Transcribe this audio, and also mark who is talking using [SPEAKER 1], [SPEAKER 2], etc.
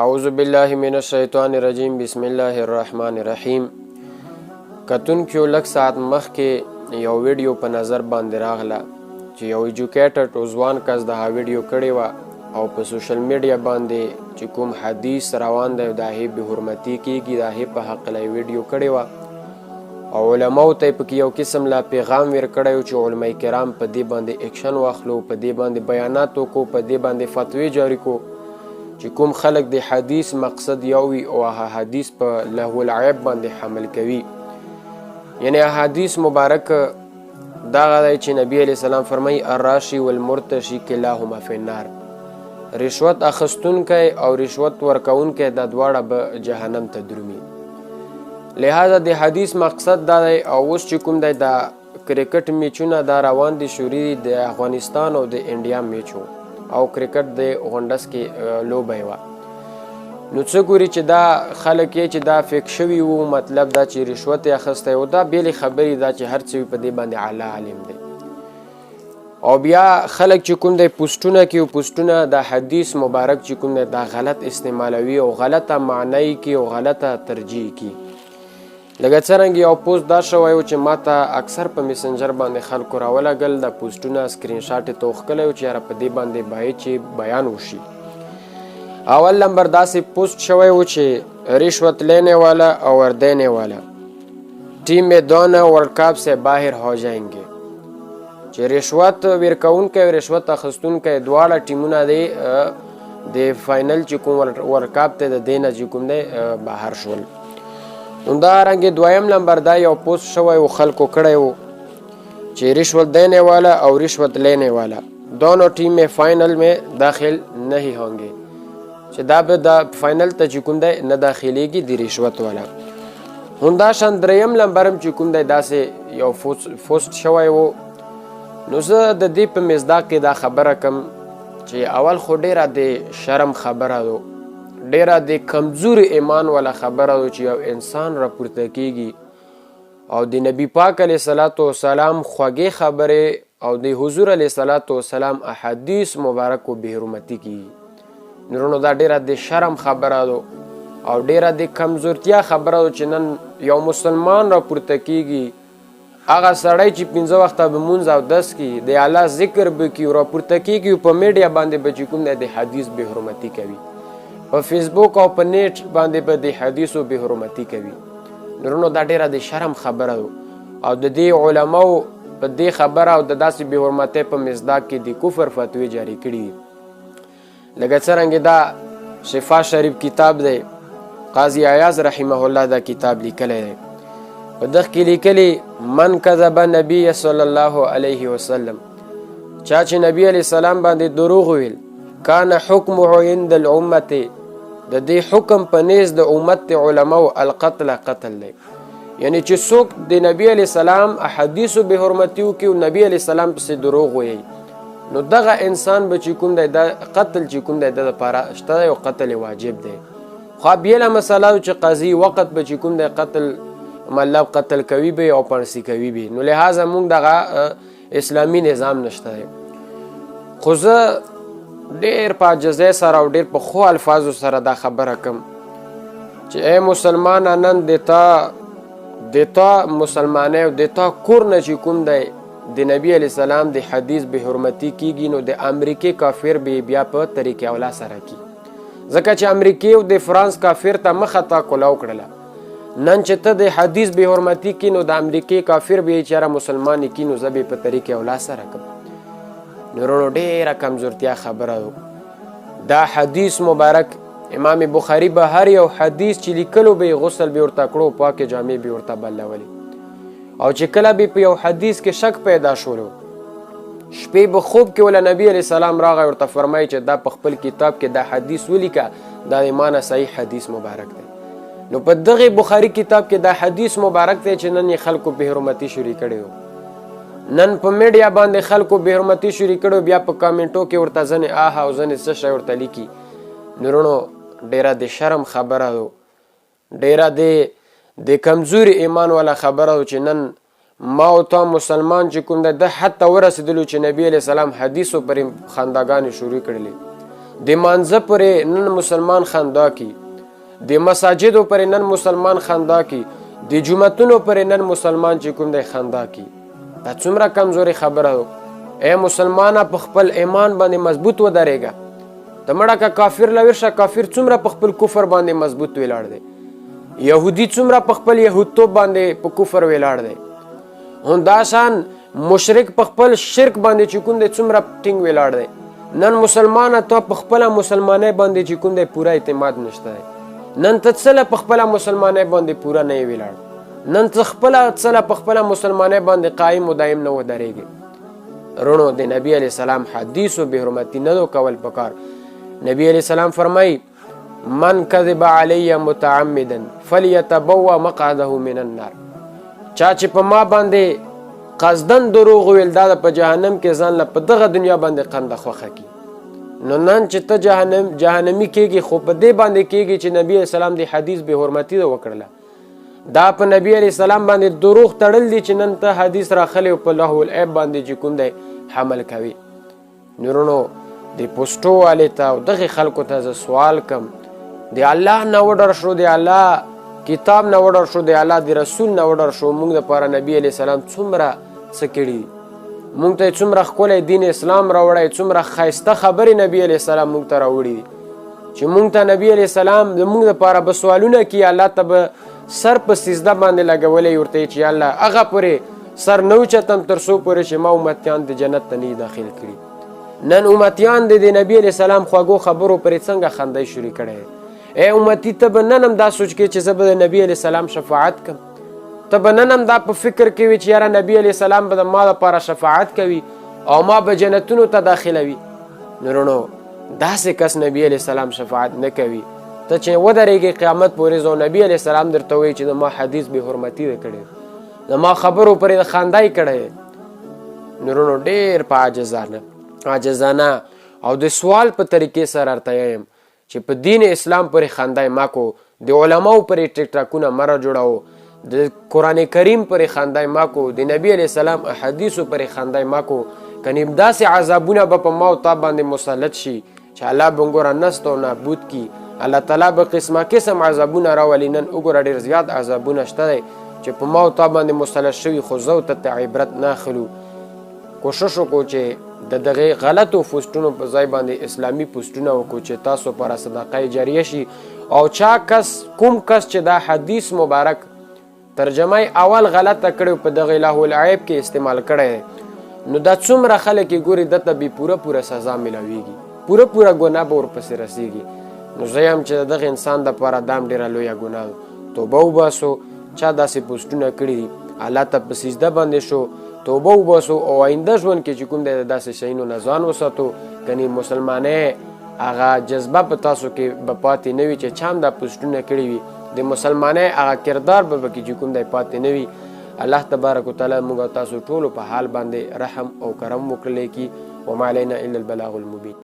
[SPEAKER 1] اعوذ باللہ من الشیطان الرجیم بسم اللہ الرحمن الرحیم. کتونکو لږ ساعت مخکې یو ویډیو په نظر باندې راغله چې یو ایجوکیټډ او ځوان کس دغه ویډیو کړې وه او په سوشل میډیا باندې چې کوم حدیث روان دی د هغې بېحرمتي کېږي د هغې په هکله یې ویډیو کړې وه او علماو ته یې پکې یو قسم لا پیغام ور کړی و چې علما کرام په دې باندې اکشن واخلو، په دې باندې بیانات وکړو، په دې باندې فتوی جاری کړو چې کوم خلک د حدیث مقصد یو وي او هغه حدیث په لهو العیب باندې حمل کوي. یعنی حدیث مبارک دغه دی چې نبی علیہ السلام فرمایي الراشي والمرتشي کلاهما فی النار. رشوت اخیستونکی او رشوت ورکوونکی دا دواړه به جهنم ته درومي. لہذا د حدیث مقصد دا دی. او اوس چې کوم دی دا کرکټ میچونه دا روان دي شوري د افغانستان او د انډیا میچو او کرکټ د غونډس کې لوبه وه. نو څه ګوري چې دا خلک یې چې دا فیک شوي وو، مطلب دا چې رشوت یې اخیستی و، دا بېلې خبرې دا چې هر څه وي په دې باندې اعلی عالم دی. او بیا خلک چې کوم دی پوسټونه کوي، پوسټونه د حدیث مبارک چې کوم دی دا غلط استعمالوي او غلطه معنی کوي او غلطه ترجیح کوي. لکه څرنګه یو پوسټ دا شوی و چې ما ته اکثر په میسنجر باندې خلکو راولګل د پوسټونه سکرین شاټ یې ته وښکلی و چې یاره په دې باندې باید چې بیان وشي. اول نمبر داسې پوسټ شوی و چې رشوت لینے والا اور دینے والا ٹیم میں دونوں ورلڈ کپ سے باہر ہو جائیں گے. چې رشوت ورکوونکی او رشوت اخیستونکی دواړه ټیمونه دی د فاینل چې کوم ورلډ کپ دی د دې نه چې کوم دی بهر شول. همدارنګې دویم نمبر دا یو پوسټ شوی و خلکو کړی و چې رشوت دینے والا اور رشوت لینے والا دونوں ٹیم میں فائنل میں داخل نہیں ہوں گے. چې دا به دا فاینل ته چې کوم دی نه داخلیږي د رشوت والا. همداشان دریم نمبر هم چې کوم دی داسې یو پوسټ شوی و. نو زه د دې په مصداق کې دا خبره کوم چې اول خو ډېره د شرم خبره ده، ډیره د کمزور ایمان والا خبره ده چې یو انسان راپورته کیږي او د نبی پاک علیه صلات وسلام خوږې خبرې او د حضور علیه صلات وسلام احادیث مبارکو بېحرمتي کیږي. نورونو دا ډیره د شرم خبره ده او ډیره د کمزورتیا خبره ده چې نن یو مسلمان راپورته کیږي، هغه سړی چې 5 وخته به مونځ او دس کي د الله ذکر به کي راپورته کیږي په میډیا باندې به چې کوم د حدیث بېحرمتي کوي، په فیسبوک او په نیټ باندې به د حدیثو بېحرمتي کوي. نورونو دا ډیره د شرم خبره ده او د دې علماو په دې خبره او د داسې بېحرمتۍ په مصداق کې د کفر فتوی جاری کړي دي. لکه څرنګه دا شفا شریف کتاب دی، قاضي عیاض رحمه الله دا کتاب لیکلی دی. په دغه کې لیکلي من کذب نبی صلی الله علیه وسلم، چا چې نبی علیه السلام باندې دروغ ویل، کان حکمه عند الامت، د دې حکم په نیز د امت علماو القتل قتل دی. یعنی چې څوک د نبی علیه السلام احادیثو بېحرمتي وکړي او نبی علیه السلام پسې دروغ ویي، نو دغه انسان به چې کوم دی دا قتل چې کوم دی د دپاره شته دی او قتل واجب دی. خو بېله مسله چې قاضي وقت به چې کوم دی قتل مطلب قتل کوي به او پړسي کوي به، نو لہذا موږ دغه اسلامي نظام نشته دی. خو زه ډېر په عاجزۍ سره او ډېر په ښو الفاظو سره دا خبره کوم چې ای مسلمانه نن د تا مسلمانۍ او د تا کور نه چې کوم دی د نبی علیه السلام د حدیث بېحرمتي کیږي، نو د امریکې کافر به بیا په طریقې اولا سره کی، ځکه چې امریکې او د فرانس کافر ته مخه تا کولاو کړله. نن چې ته د حدیث بېحرمتي کی نو د امریکې کافر به یې چېرې مسلمان کی، نو زه به په طریقې اولا سره کوم. نورونو ډیره کمزورتیا خبره ده. دا حدیث مبارک امام بخاری به هر یو حدیث چې لیکلو به غسل به ورته کړو، پاکې جامې به ورته بدلولې، او چې کله به په یو حدیث کې شک پیدا شولو، شپې به خوب کې ولا نبی علیه السلام راغی ورته فرمایي چې دا په خپل کتاب کې دا حدیث ولیکه، دا د ما نه صحیح حدیث مبارک دی. نو په دغه بخاری کتاب کې دا حدیث مبارک دی چې نن یې خلکو بېحرمتي شروع کړی و، نن په میډیا باندې خلکو بېحرمتي شروع کړو، بیا په کامنټو کې ورته ځنې آها او ځنې څه شی ورته لیکي. نورونو ډیره د شرم خبره ده، ډیره د کمزوري ایمان والا خبره ده چې نن ما او تا مسلمان چې کوم ده حتی ورسېدلو چې نبی علیه السلام حدیثو پرې خنداګانې شروع کړلې. د مانځه پورې نن مسلمان خندا کی، د مساجدو پورې نن مسلمان خندا کی، د جوماتونو پورې نن مسلمان چې کوم دی خندا کی. دا څومره کمزوري خبره ده. ای مسلمانه په خپل ایمان باندې مضبوط ودرېږه. ته مړه که کافر له ورشه، کافر څومره په خپل کفر باندې مضبوط ولاړ دی. یهودي څومره په خپل یهودتوب باندې په کفر ولاړ دی. همداشان مشرک په خپل شرک باندې چې کوم دی څومره ټینګ ولاړ دی. نن مسلمانه ته په خپله مسلمانۍ باندې چې کوم دی پوره اعتماد نشته دی. نن ته څله په خپله مسلمانۍ باندې پوره نه یې ولاړ. نن ته خپله څله په خپله مسلمانۍ باندې قایم و دایم نه ودرېږي. رونو د نبی علیه السلام حدیث و بېحرمتي نه دو کول پکار. نبی علیه السلام فرمایي من کذب علی متعمدا فلیتبوأ مقعده من النار. چا چې په ما باندې قصدن دروغ ویل دا په جهنم کې ځان له په دغه دنیا باندې قنده خوښه کي. نو نن چې ته جهنمي کېږي خو په دې باندې کېږي چې نبی علیه السلام د حدیث بېحرمتي ده وکړله. دا په نبی علیه السلام باندې دروغ تړل دي چې نن ته حدیث راخلی او په لهو العیب باندې چې کوم دی حمل کوي. نورونو د پوسټو والې ته او دغې خلکو ته زه سوال کم، د الله نه وډر شو، د الله کتاب نه وډر شو، د الله د رسول نه وډر شو. موږ دپاره نبي علیه السلام څومره څه کړي دي. موږ ته یې څومره ښکلی دین اسلام راوړی، څومره ښایسته خبرې نبي علیه السلام موږ ته راوړي دي چې موږ ته نبي علیه السلام زموږ دپاره به سوالونه کي. الله ته به سر په سجده باندې لګولی ورته چې الله هغه پورې سر نه اوچتم تر څو پورې چې ما امتیان د جنت ته نه داخل کړي. نن امتیان د نبي علیه السلام خوږو خبرو پرې څنګه خندی شروع کړی. ای امتي ته به نن هم دا سوچ کې چې زه به د نبي علیه السلام شفاعت کم. ته به نن هم دا په فکر کې وي چې یاره نبي علیه السلام به د ما لپاره شفاعت کوي او ما به جنتونو ته داخلوي. نورونو داسې کس نبي علیه السلام شفاعت نه کوي. ته چې ودرېږې قیامت پورې زه نبي علیه السلام درته وایي چې د ما حدیث بېحرمتي ده کړې، د ما خبرو پرې د خندای کړی. نورونو ډېر په عاجزانه او د سوال په طریقې سره ورته یم چې په دین اسلام پورې خندای ما کو، د علماو پورې ټیک ټاکونه مه را جوړوو، د قرآن کریم پورې خندای ما کو، د نبي علیه السلام احادیثو پورې خندای ما کو. کنې داسې عذابونه به په ما او تا باندې مسلط شي چې الله به ګوره نست او نابود کي. الله تعالی به قسمه قسم عذابونه راولي. نن وګوره ډېر زیات عذابونه شته دی چې په ما او تا باندې مسلط شوي، خو زه ورته عبرت نه اخلو. کوشش وکړو چې د دغې غلطو پوسټونو په ځای باندې اسلامي پوسټونه وکړو چې تاسو لپاره صدقه جاریه شي. او چا کوم کس چې دا حدیث مبارک ترجمه اول غلطه کړې په دغې لهو العیب کې استعمال کړی، نو دا څومره خلک یې ګوري دته به پوره سزا میلاویږي، پوره ګناه به ورپسې رسیږي. نو زه یم چې د دغه انسان دپاره دا هم ډېره لویه ګناه ده. توبه وباسو. چا داسې پوسټونه کړي دي الله ته په سجده باندې شو، توبه وباسو او آینده ژوند کې چې کوم دی د داسې شیانو نه ځان وساتو. کنې مسلمانۍ هغه جذبه په تاسو کې به پاتې نه وي چې چا هم دا پوسټونه کړي وي. د مسلمانۍ هغه کردار به پکې چې کوم دی پاتې نه وي. الله تبارک وتعالی موږ او تاسو ټولو په حال باندې رحم او کرم وکړلی کی. وما علینا الا البلاغ المبین.